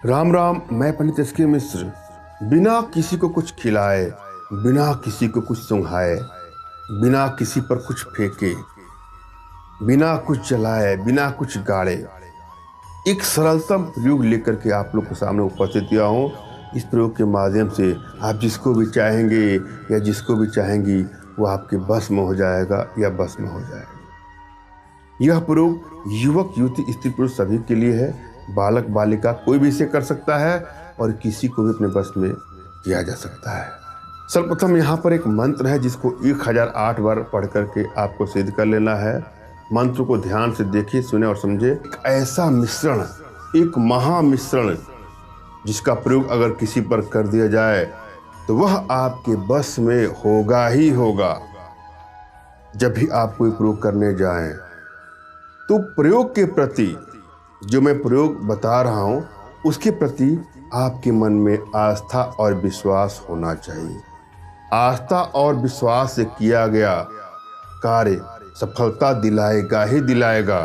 राम राम। मैं पंडित एस.के. मिश्र। बिना किसी को कुछ खिलाए, बिना किसी को कुछ सुंघाए, बिना किसी पर कुछ फेंके, बिना कुछ जलाए, बिना कुछ गाड़े, एक सरलतम प्रयोग लेकर के आप लोग के सामने उपस्थित हुआ हूँ। इस प्रयोग के माध्यम से आप जिसको भी चाहेंगे या जिसको भी चाहेंगी वो आपके बस में हो जाएगा या बस में हो जाएगा। यह प्रयोग युवक युवती स्त्री पुरुष सभी के लिए है। बालक बालिका कोई भी इसे कर सकता है और किसी को भी अपने बस में किया जा सकता है। सर्वप्रथम यहाँ पर एक मंत्र है जिसको 1008 बार पढ़ करके आपको सिद्ध कर लेना है। मंत्र को ध्यान से देखिए, सुने और समझे। एक ऐसा मिश्रण, एक महामिश्रण जिसका प्रयोग अगर किसी पर कर दिया जाए तो वह आपके बस में होगा ही होगा। जब भी आप कोई प्रयोग करने जाएं तो प्रयोग के प्रति, जो मैं प्रयोग बता रहा हूं उसके प्रति आपके मन में आस्था और विश्वास होना चाहिए। आस्था और विश्वास से किया गया कार्य सफलता दिलाएगा ही दिलाएगा।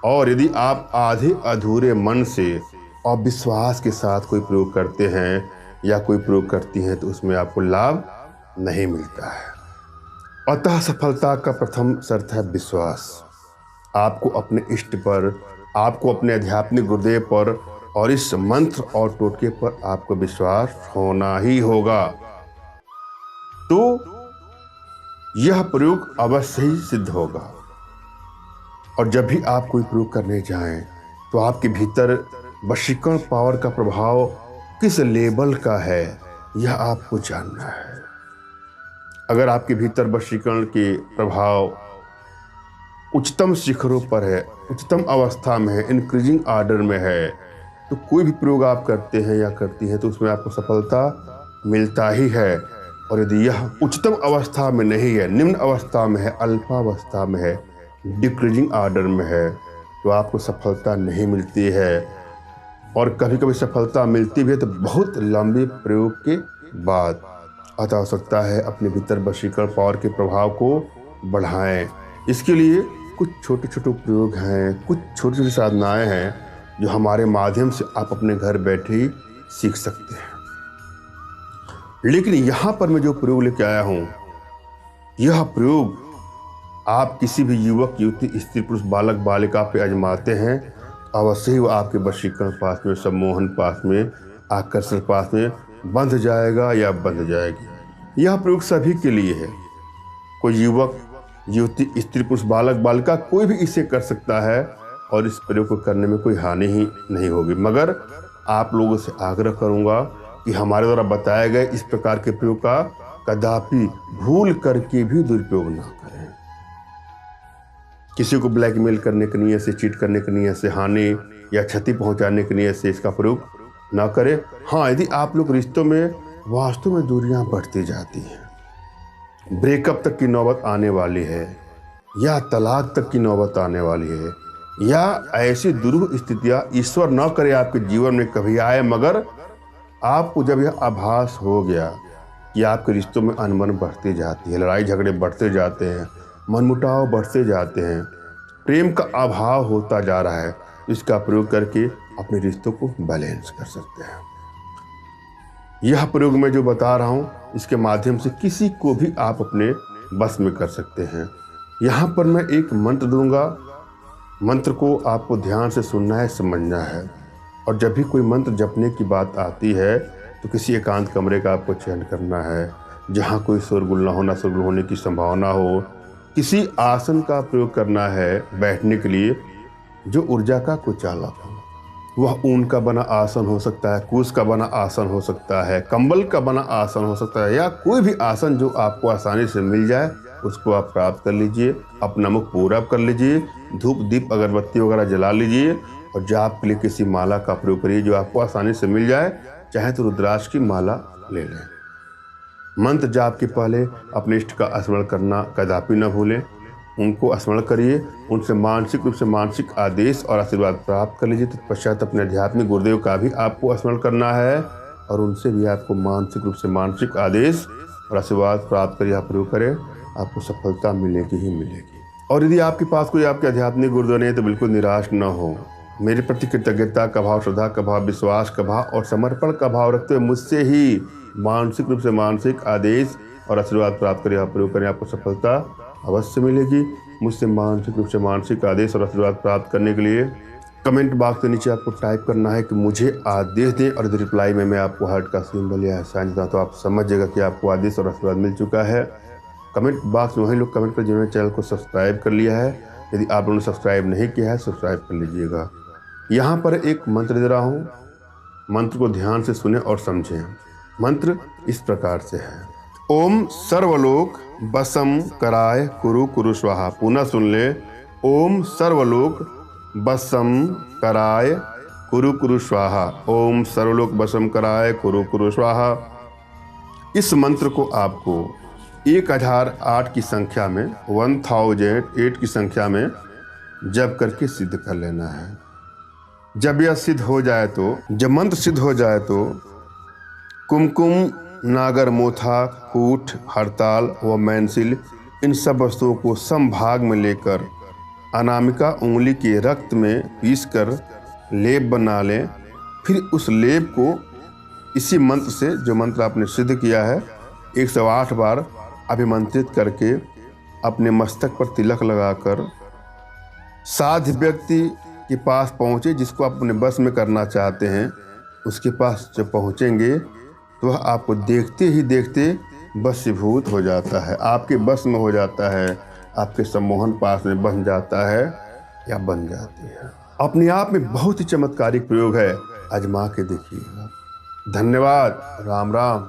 और यदि आप आधे अधूरे मन से और विश्वास के साथ कोई प्रयोग करते हैं या कोई प्रयोग करती हैं तो उसमें आपको लाभ नहीं मिलता है। अतः सफलता का प्रथम शर्त है विश्वास। आपको अपने इष्ट पर, आपको अपने आध्यात्मिक गुरुदेव पर और इस मंत्र और टोटके पर आपको विश्वास होना ही होगा। तो यह प्रयोग अवश्य ही सिद्ध होगा। और जब भी आप कोई प्रयोग करने जाएं तो आपके भीतर वशीकरण पावर का प्रभाव किस लेवल का है यह आपको जानना है। अगर आपके भीतर वशीकरण के प्रभाव उच्चतम शिखरों पर है, उच्चतम अवस्था में है, इंक्रीजिंग ऑर्डर में है, तो कोई भी प्रयोग आप करते हैं या करती हैं तो उसमें आपको सफलता मिलता ही है। और यदि यह उच्चतम अवस्था में नहीं है, निम्न अवस्था में है, अल्पावस्था में है, डिक्रीजिंग ऑर्डर में है, तो आपको सफलता नहीं मिलती है। और कभी कभी सफलता मिलती भी है तो बहुत लंबे प्रयोग के बाद। अतः हो सकता है अपने भीतर वशीकरण पावर के प्रभाव को बढ़ाएं। इसके लिए कुछ छोटे छोटे प्रयोग हैं, कुछ छोटी छोटी साधनाएं हैं जो हमारे माध्यम से आप अपने घर बैठे ही सीख सकते हैं। लेकिन यहाँ पर मैं जो प्रयोग लेके आया हूँ, यह प्रयोग आप किसी भी युवक युवती स्त्री पुरुष बालक बालिका पे आजमाते हैं, अवश्य ही वो आपके वशीकरण पास में, सम्मोहन पास में, आकर्षण पास में बंध जाएगा या बंध जाएगी। यह प्रयोग सभी के लिए है। कोई युवक युवती स्त्री पुरुष बालक बालिका कोई भी इसे कर सकता है और इस प्रयोग को करने में कोई हानि ही नहीं होगी। मगर आप लोगों से आग्रह करूंगा कि हमारे द्वारा बताए गए इस प्रकार के प्रयोग का कदापि भूल करके भी दुरुपयोग ना करें। किसी को ब्लैकमेल करने की नीयत से, चीट करने की नीयत से, हानि या क्षति पहुंचाने की नीयत से इसका प्रयोग ना करें। हाँ, यदि आप लोग रिश्तों में वास्तव में दूरियां बढ़ती जाती हैं, ब्रेकअप तक की नौबत आने वाली है या तलाक तक की नौबत आने वाली है, या ऐसी दुरूह स्थितियां ईश्वर न करे आपके जीवन में कभी आए, मगर आपको जब यह आभास हो गया कि आपके रिश्तों में अनबन बढ़ती जाती है, लड़ाई झगड़े बढ़ते जाते हैं, मनमुटाव बढ़ते जाते हैं, प्रेम का अभाव होता जा रहा है, इसका प्रयोग करके अपने रिश्तों को बैलेंस कर सकते हैं। यह प्रयोग मैं जो बता रहा हूँ इसके माध्यम से किसी को भी आप अपने बस में कर सकते हैं। यहाँ पर मैं एक मंत्र दूंगा, मंत्र को आपको ध्यान से सुनना है, समझना है। और जब भी कोई मंत्र जपने की बात आती है तो किसी एकांत कमरे का आपको चयन करना है जहाँ कोई शोरगुल ना हो, ना शोरगुल होने की संभावना हो। किसी आसन का प्रयोग करना है बैठने के लिए जो ऊर्जा का कुचालक हो। वह ऊन का बना आसन हो सकता है, कूस का बना आसन हो सकता है, कंबल का बना आसन हो सकता है, या कोई भी आसन जो आपको आसानी से मिल जाए उसको आप प्राप्त कर लीजिए। अपना मुख पूरा कर लीजिए, धूप दीप अगरबत्ती वगैरह जला लीजिए और जाप के लिए किसी माला का प्रयोग करिए जो आपको आसानी से मिल जाए। चाहे तो रुद्राक्ष की माला ले लें। मंत्र जाप के पहले अपने इष्ट का स्मरण करना कदापि न भूलें। उनको स्मरण करिए, उनसे मानसिक रूप से मानसिक आदेश और आशीर्वाद प्राप्त कर लीजिए। तत्पश्चात अपने आध्यात्मिक गुरुदेव का भी आपको स्मरण करना है और उनसे भी आपको मानसिक रूप से मानसिक आदेश और आशीर्वाद प्राप्त कर यह प्रयोग करें। आपको सफलता मिलेगी ही मिलेगी। और यदि आपके पास कोई आपके आध्यात्मिक गुरुदेव नहीं है तो बिल्कुल निराश न हो। मेरे प्रति कृतज्ञता का भाव, श्रद्धा का भाव, विश्वास का भाव और समर्पण का भाव रखते हुए मुझसे ही मानसिक रूप से मानसिक आदेश और आशीर्वाद प्राप्त करें, आप प्रयोग करें, आपको सफलता अवश्य मिलेगी। मुझसे मानसिक रूप से मानसिक आदेश और आशीर्वाद प्राप्त करने के लिए कमेंट बॉक्स के नीचे आपको टाइप करना है कि मुझे आदेश दें, और रिप्लाई में मैं आपको हार्ट का सिंबल या साइन देता हूं, तो आप समझ जाएगा कि आपको आदेश और आशीर्वाद मिल चुका है। कमेंट बॉक्स में वही लोग कमेंट कर जिन्होंने चैनल को सब्सक्राइब कर लिया है। यदि आप लोगों ने सब्सक्राइब नहीं किया है, सब्सक्राइब कर लीजिएगा। यहाँ पर एक मंत्र दे रहा हूँ, मंत्र को ध्यान से सुने और समझें। मंत्र इस प्रकार से है, ओम सर्वलोक बसम कराय कुरु कुरु स्वाहा। पुनः सुन ले, ओम सर्वलोक बसम कराय कुरु कुरु स्वाहा। ओम सर्वलोक बसम कराय कुरु कुरु स्वाहा। इस मंत्र को आपको 1008 की संख्या में, 1008 की संख्या में जप करके सिद्ध कर लेना है। जब यह सिद्ध हो जाए तो, जब मंत्र सिद्ध हो जाए तो कुमकुम, नागर मोथा, कूट, हड़ताल व मैंसिल, इन सब वस्तुओं को समभाग में लेकर अनामिका उंगली के रक्त में पीसकर लेप बना लें। फिर उस लेप को इसी मंत्र से, जो मंत्र आपने सिद्ध किया है, 108 बार अभिमंत्रित करके अपने मस्तक पर तिलक लगाकर साध्य व्यक्ति के पास पहुँचे, जिसको आप अपने बस में करना चाहते हैं, उसके पास जब पहुँचेंगे तो वह आपको देखते ही देखते वशीभूत हो जाता है, आपके बस में हो जाता है, आपके सम्मोहन पास में बन जाता है या बन जाती है। अपने आप में बहुत ही चमत्कारिक प्रयोग है, आजमा के देखिएगा। धन्यवाद। राम राम।